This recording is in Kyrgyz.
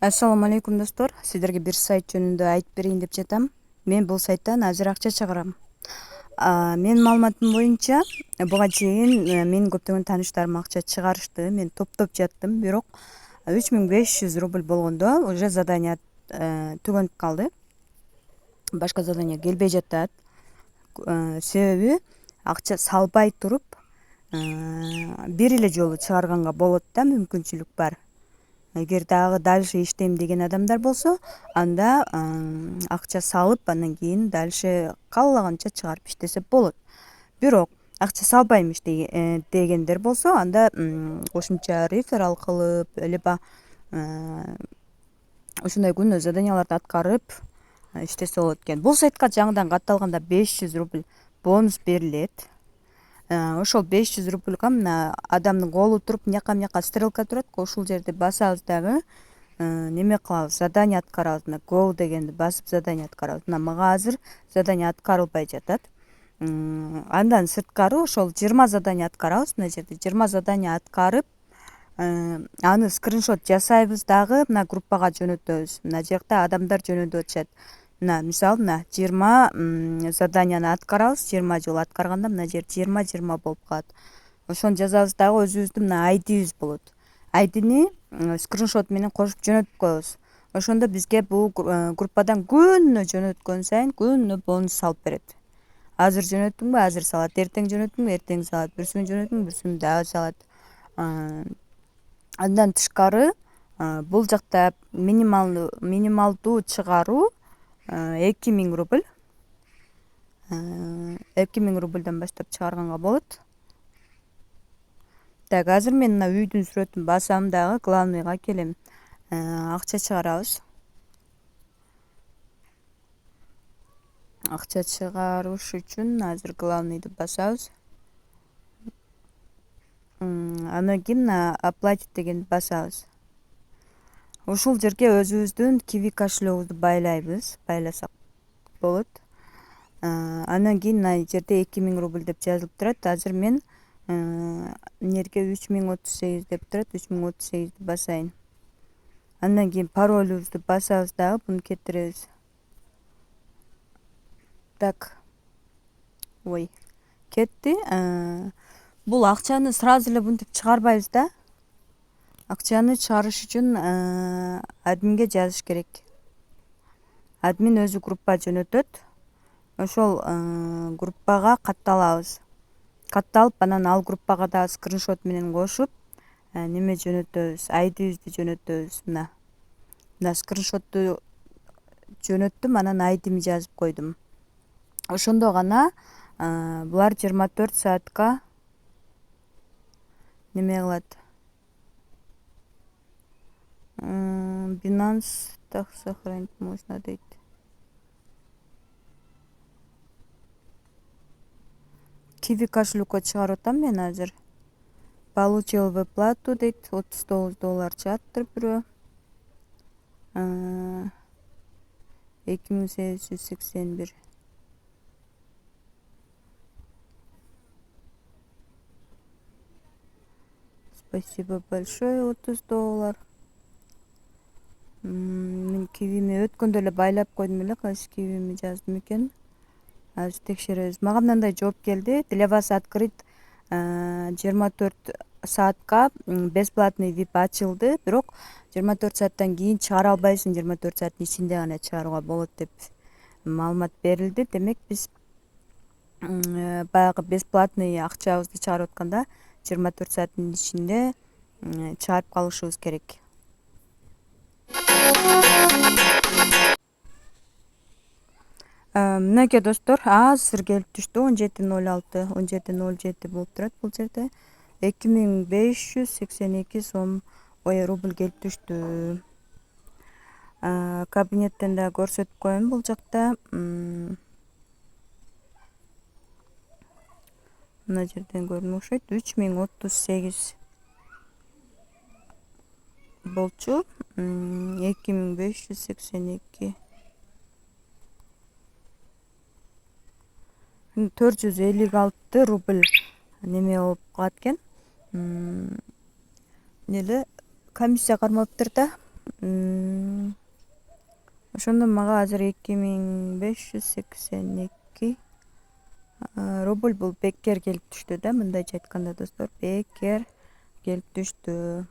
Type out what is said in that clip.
Assalamu alaikum достор. Сіздерге бір сайт жөнінде айтып берейін деп жатам. Мен бұл сайттан азыр акча чыгарам. Мен маалыматым боюнча, буга чейин менин көптөгөн тааныштарым акча чыгарышты. Мен топтоп жаттым, бирок 3500 рубль болгондо уже задание түгөнүп калды. Башка задание келбей жатат. Себеби акча салбай туруп, бир эле жолу чыгарганга болот да, мүмкүнчүлүк бар. Эгер дагы дальше иштейм деген адамдар болсо, анда акча салып, андан кийин дальше каалаганча чыгарып иштесе болот. Бирок акча салбайм дегендер болсо, анда кошумча реферал кылып, либо ушундай күнөө заданияларды аткарып иштесе болот экен. Бул сайтка жаңыдан катталганда 500 рубль бонус берилет. Ошол 500 рубльга мына адамдын колу туруп, мияка стрелка турат, ошол жерди басабыз дагы неме кылабыз, задание аткарабыз. Мына go дегенди басып задание аткарабыз. Мына мага азыр задание аткарылбай жатат. Андан сырткары ошол 20 задание аткарабыз. Мына жерде 20 задание аткарып, аны скриншот жасайбыз дагы мына группага жөнөтөбүз. Мына жакта адамдар жөнөтүп атышат. Мына мисалы мына 20 заданияны аткарабыз, 20 жолу аткарганда мына жер 20 болуп калат. Ошону жазабыз дагы өзүбүздүн мына айдибиз болот. Айдини скриншот менен кошуп жөнөтүп коебуз. Ошондо бизге бул группадан күнүнө жөнөткөн сайын күнүнө бонус салып берет. Азыр жөнөттүңбү, азыр салат, эртең жөнөттүңбү, эртең салат, бүрсүн жөнөттүңбү, бүрсүн дагы салат. Андан тышкары бул жакта минималдуу чыгаруу 2000 рубль. 2000 рубльдан баштап чыгарганга болот. Так, азыр мен мына үйдүн сүрөтүн басам дагы главныйга келем. Акча чыгарабыз. Акча чыгаруш үчүн азыр главныйды басабыз. Андан кийин оплатить дегенди басабыз. Ушул жерге өзүбүздүн Kiwi кошелегибизди байласак болот. Андан кийин мына жерде 2000 рубль деп жазылып турат. Азыр мен эмнерге 3038 деп турат, 3038 басайын. Андан кийин паролубузду басабыз дагы, буну кетиребиз. Так. Ой, кетти. Бул акчаны сразу эле мынтип чыгарбайбыз да. Акчаны чыгарыш үчүн админге жазыш керек. Админ өзү группа жөнөтөт. Ошол группага катталабыз. Катталып, анан ал группага да скриншот менен кошуп, неме жөнөтөбүз, айдибизди жөнөтөбүз. Мына скриншотту жөнөттүм, анан айдими жазып койдум. Ошондо гана булар 24 саатка неме кылат. Binance так сохранить можно дейт. Kiwi кошелекке чыгарып атам мен азыр. Получил выплату дейт, $39 чаттыр бирөө. 2881. Спасибо большое, $30. Мен Kiwi'mi өткөндө эле байлап койдум эле, кайсы Kiwi'mi жаздым экен. Азыр текшеребиз. Мага мындай жооп келди. Для вас открыт 24 саатка бесплатный VIP ачылды, бирок 24 сааттан кийин чыгара албайсың, 24 сааттын ичинде гана чыгарууга болот деп маалымат берилди. Демек биз баягы бесплатный акчабызды чыгарып атканда 24 сааттын ичинде чыгарып калышыбыз керек. Мынакей достор, азыр келип түштү 17.06, 17.07 болуп турат бул жерде. 2582 сом рубль келип түштү. Кабинеттен да көрсөтүп коеюн бул жакта. Мына жерден көрүнүп окшойт. 3038 болчу. 2582 456 рубль неме болуп калат экен. Эле комиссия кармаптыр да. Ошондо мага азыр 2582 рубль бул бекер келип түштү да, мындайча айтканда достор, бекер келип түштү.